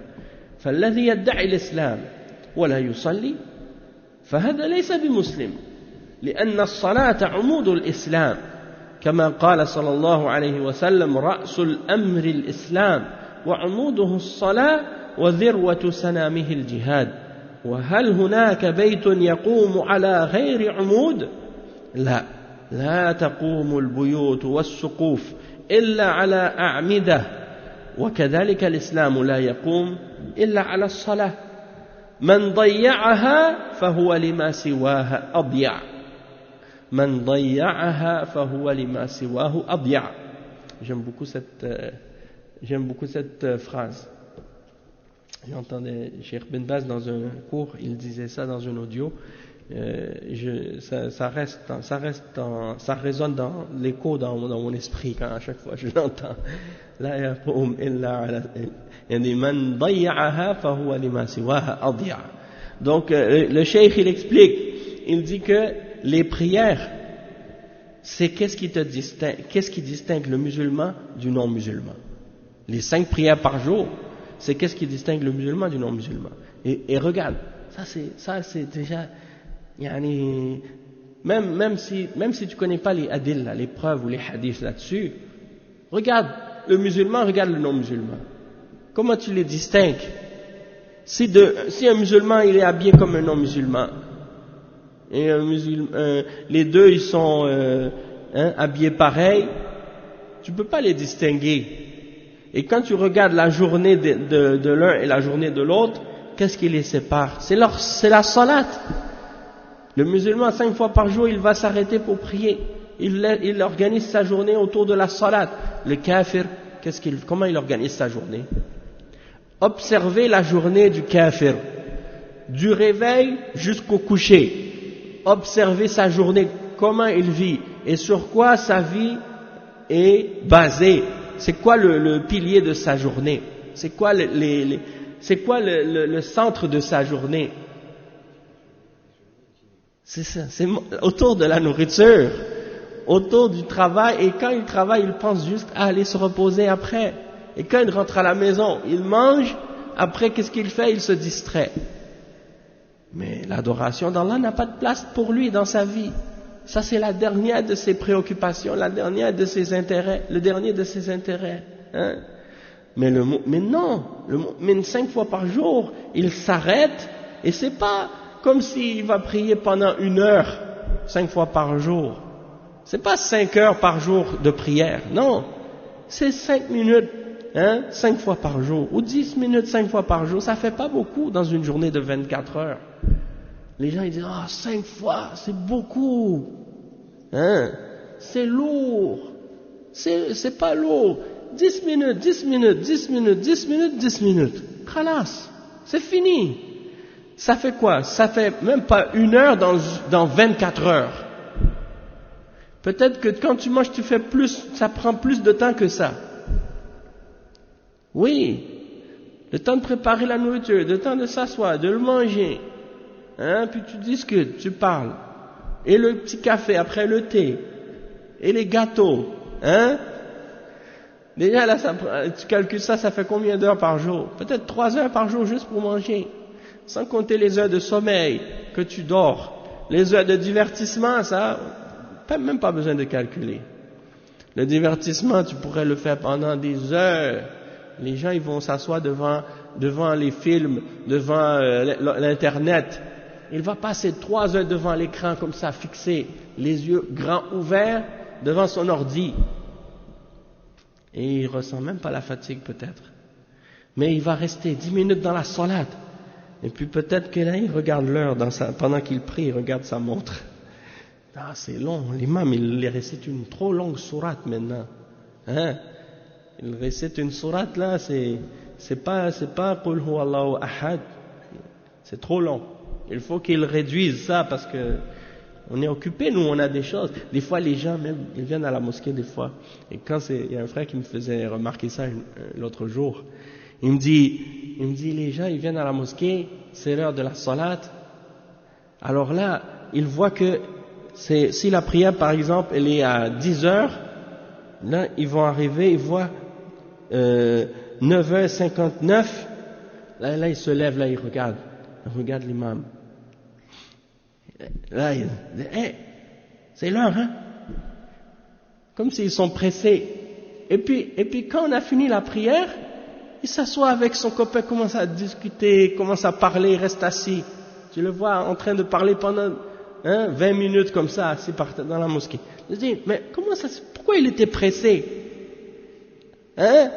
فالذي يدعي الإسلام ولا يصلي فهذا ليس بمسلم، لأن الصلاة عمود الإسلام كما قال صلى الله عليه وسلم رأس الأمر الإسلام وعموده الصلاة وذروة سنامه الجهاد. وهل هناك بيت يقوم على غير عمود؟ لا تقوم البيوت والسقوف إلا على أعمدة، وكذلك الإسلام لا يقوم إلا على الصلاة. من ضيعها فهو لما سواها أضيع. من ضيعها فهو لما سواه أضيع. J'aime beaucoup cette phrase. J'entendais Cheikh Ben Baz dans un cours, il disait ça dans un audio. Ça résonne dans l'écho dans mon esprit quand à chaque fois je l'entends. لا يقوم إلا على يعني من ضيعها فهو لما سواها أضيع. Donc le cheikh il explique, il dit que les prières, c'est qu'est-ce qui distingue le musulman du non-musulman. Les 5 prières par jour, c'est qu'est-ce qui distingue le musulman du non-musulman. Et regarde, ça c'est déjà, yani, même si tu connais pas les adil, les preuves ou les hadiths là-dessus, regarde le musulman, regarde le non-musulman. Comment tu les distingues? Si un musulman il est habillé comme un non-musulman, et les deux ils sont habillés pareil, tu peux pas les distinguer. Et quand tu regardes la journée de l'un et la journée de l'autre, qu'est-ce qui les sépare? C'est la salat. Le musulman 5 fois par jour il va s'arrêter pour prier, il organise sa journée autour de la salat. Le kafir, comment il organise sa journée? Observez la journée du kafir, du réveil jusqu'au coucher. Observez sa journée, comment il vit et sur quoi sa vie est basée. C'est quoi le pilier de sa journée? C'est quoi le centre de sa journée? C'est ça, c'est autour de la nourriture, autour du travail, et quand il travaille, il pense juste à aller se reposer après. Et quand il rentre à la maison, il mange, après qu'est-ce qu'il fait? Il se distrait. Mais l'adoration d'Allah n'a pas de place pour lui dans sa vie. Ça, c'est la dernière de ses préoccupations, la dernière de ses intérêts, le dernier de ses intérêts. Hein? Mais non, le mu'min 5 fois par jour, il s'arrête, et c'est pas comme s'il va prier pendant 1 heure, 5 fois par jour. C'est pas 5 heures par jour de prière, non. C'est 5 minutes, 5 fois par jour, ou 10 minutes 5 fois par jour, ça fait pas beaucoup dans une journée de 24 heures. Les gens ils disent, 5 fois, c'est beaucoup, c'est lourd, c'est pas lourd, 10 minutes, 10 minutes, 10 minutes, 10 minutes, 10 minutes, khalas, c'est fini. Ça fait quoi? Ça fait même pas 1 heure dans 24 heures. Peut-être que quand tu manges, tu fais plus, ça prend plus de temps que ça. Oui, le temps de préparer la nourriture, le temps de s'asseoir, de le manger, puis tu discutes, tu parles, et le petit café après le thé, et les gâteaux, Déjà là, tu calcules ça, ça fait combien d'heures par jour? Peut-être 3 heures par jour juste pour manger, sans compter les heures de sommeil que tu dors, les heures de divertissement, ça, même pas besoin de calculer. Le divertissement, tu pourrais le faire pendant des heures. Les gens, ils vont s'asseoir devant les films, devant l'internet. Il va passer 3 heures devant l'écran comme ça, fixé, les yeux grands ouverts devant son ordi. Et il ressent même pas la fatigue peut-être. Mais il va rester 10 minutes dans la salade. Et puis peut-être que là, il regarde l'heure pendant qu'il prie, il regarde sa montre. Ah, c'est long. L'imam, il récite une trop longue sourate maintenant. Il récite une sourate là, c'est pas Qul huwallahu ahad. C'est trop long. Il faut qu'il réduise ça parce que on est occupé, nous, on a des choses. Des fois, les gens même, ils viennent à la mosquée des fois. Et il y a un frère qui me faisait remarquer ça l'autre jour. Il me dit, les gens, ils viennent à la mosquée, c'est l'heure de la salate. Alors là, ils voient que si la prière, par exemple, elle est à 10 heures, là, ils vont arriver, ils voient 9h59, là, ils se lèvent, là, ils regardent l'imam. Là, ils disent, c'est l'heure, comme s'ils sont pressés. Et puis, quand on a fini la prière, il s'assoit avec son copain, commence à discuter, commence à parler, il reste assis. Tu le vois en train de parler pendant 20 minutes comme ça, assis dans la mosquée. Je dis, mais pourquoi il était pressé?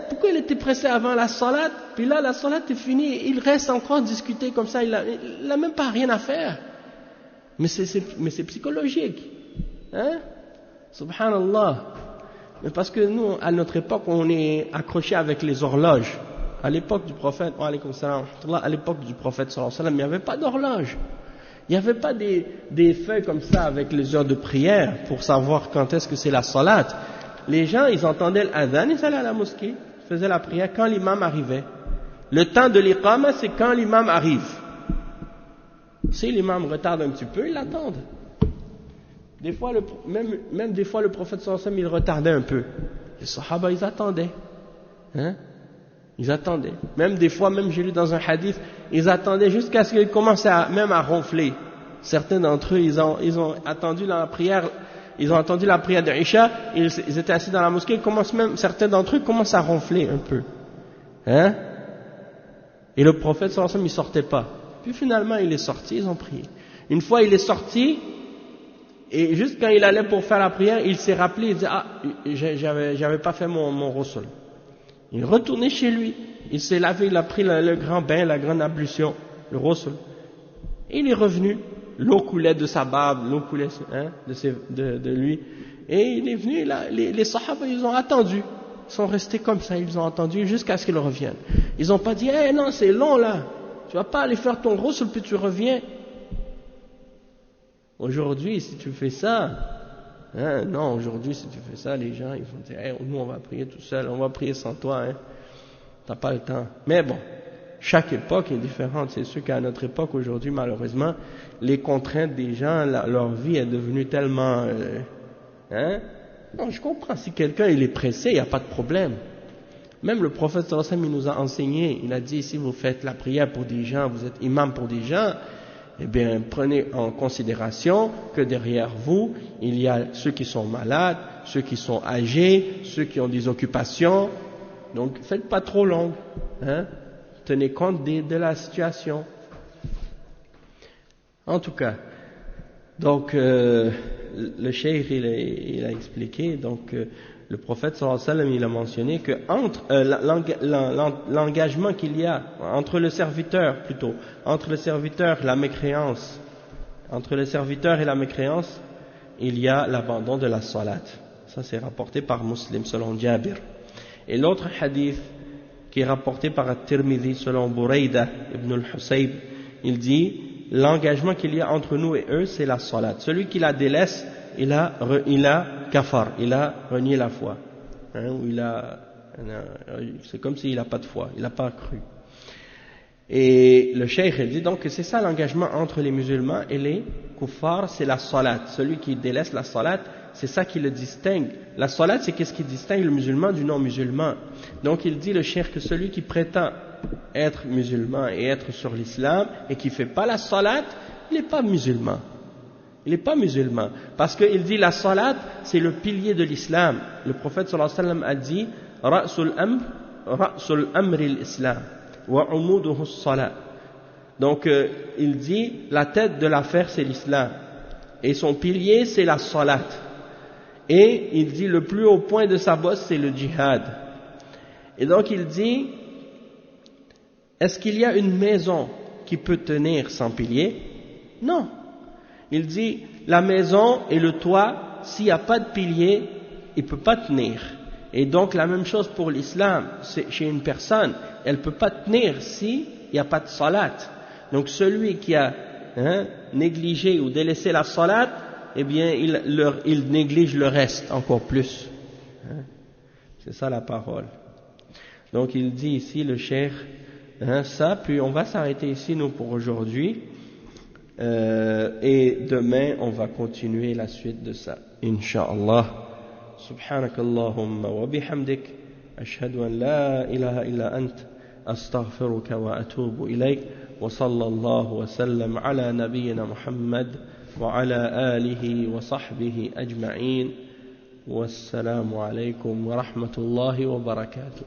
Pourquoi il était pressé avant la salade? Puis là, la salade est finie, il reste encore discuter comme ça, il a même pas rien à faire. Mais c'est psychologique. Subhanallah. Mais parce que nous, à notre époque, on est accroché avec les horloges. À l'époque du prophète, à l'époque du prophète sallallahu alayhi wa sallam, il n'y avait pas d'horloge. Il n'y avait pas des feuilles comme ça avec les heures de prière pour savoir quand est-ce que c'est la salat. Les gens, ils entendaient l'adhan, ils allaient à la mosquée, ils faisaient la prière quand l'imam arrivait. Le temps de l'iqama, c'est quand l'imam arrive. Si l'imam retarde un petit peu, ils l'attendent. Des fois, même des fois, le prophète sallallahu alayhi wa sallam, il retardait un peu. Les sahaba, ils attendaient. Ils attendaient. Même des fois, j'ai lu dans un hadith, ils attendaient jusqu'à ce qu'ils commencent même à ronfler. Certains d'entre eux, ils ont attendu la prière, ils ont entendu la prière de Isha, ils étaient assis dans la mosquée, certains d'entre eux commencent à ronfler un peu. Et le prophète sallallahu alayhi wa sallam, il sortait pas. Puis finalement, il est sorti, ils ont prié. Une fois, il est sorti, et juste quand il allait pour faire la prière, il s'est rappelé, il dit, j'avais pas fait mon ghusl. Il est retourné chez lui, il s'est lavé, il a pris le grand bain, la grande ablution, le ghusl. Et il est revenu, l'eau coulait de sa barbe, l'eau coulait de lui. Et il est venu, là, les sahaba, ils ont attendu. Ils sont restés comme ça, ils ont attendu jusqu'à ce qu'il revienne. Ils n'ont pas dit, non, c'est long là, tu vas pas aller faire ton ghusl puis tu reviens. Aujourd'hui, si tu fais ça, non, aujourd'hui, si tu fais ça, les gens, ils vont dire, nous, on va prier tout seul, on va prier sans toi, t'as pas le temps. Mais bon, chaque époque est différente. C'est sûr qu'à notre époque, aujourd'hui, malheureusement, les contraintes des gens, leur vie est devenue tellement Hein? Non, je comprends, si quelqu'un il est pressé, il n'y a pas de problème. Même le prophète sallallahu alayhi wa sallam, il nous a enseigné, il a dit, si vous faites la prière pour des gens, vous êtes imam pour des gens, eh bien, prenez en considération que derrière vous, il y a ceux qui sont malades, ceux qui sont âgés, ceux qui ont des occupations. Donc, faites pas trop long. Hein? Tenez compte de la situation. En tout cas, donc, le cheikh, il a expliqué, donc, le prophète sallallahu alayhi wa sallam, il a mentionné que entre l'engagement qu'il y a entre le serviteur plutôt, entre le serviteur la mécréance, entre le serviteur et la mécréance, il y a l'abandon de la salat. Ça c'est rapporté par Muslim selon Jabir. Et l'autre hadith qui est rapporté par At-Tirmidhi selon Burayda ibn al-Husayb, il dit l'engagement qu'il y a entre nous et eux, c'est la salat. Celui qui la délaisse, il a kafar, il a renié la foi. Hein, c'est comme s'il n'a pas de foi, il n'a pas cru. Et le cheikh il dit donc que c'est ça l'engagement entre les musulmans et les kuffars, c'est la salat. Celui qui délaisse la salat, c'est ça qui le distingue. La salat, c'est qu'est-ce qui distingue le musulman du non-musulman. Donc il dit le cheikh que celui qui prétend être musulman et être sur l'islam et qui ne fait pas la salat, il n'est pas musulman. Il n'est pas musulman. Parce qu'il dit la salat, c'est le pilier de l'islam. Le prophète sallallahu alayhi wa sallam a dit Ra'sul amri l'islam wa umuduhu salat. Donc il dit la tête de l'affaire c'est l'islam. Et son pilier c'est la salat. Et il dit le plus haut point de sa bosse c'est le djihad. Et donc il dit est-ce qu'il y a une maison qui peut tenir sans pilier? Non. Il dit, la maison et le toit, s'il n'y a pas de pilier, il ne peut pas tenir. Et donc la même chose pour l'islam, chez une personne, elle ne peut pas tenir s'il n'y a pas de salat. Donc celui qui a négligé ou délaissé la salat, eh bien il néglige le reste encore plus. C'est ça la parole. Donc il dit ici le cheikh, ça, puis on va s'arrêter ici nous pour aujourd'hui. Et demain on va continuer la suite de ça incha'Allah. Subhanakallahumma wa bihamdik ashhadu an la ilaha illa ant astaghfiruka wa atubu ilayk wa sallallahu wa sallam ala nabiyyina Muhammad wa ala alihi wa sahbihi ajma'in wassalamu alaykum wa rahmatullahi wa barakatuh.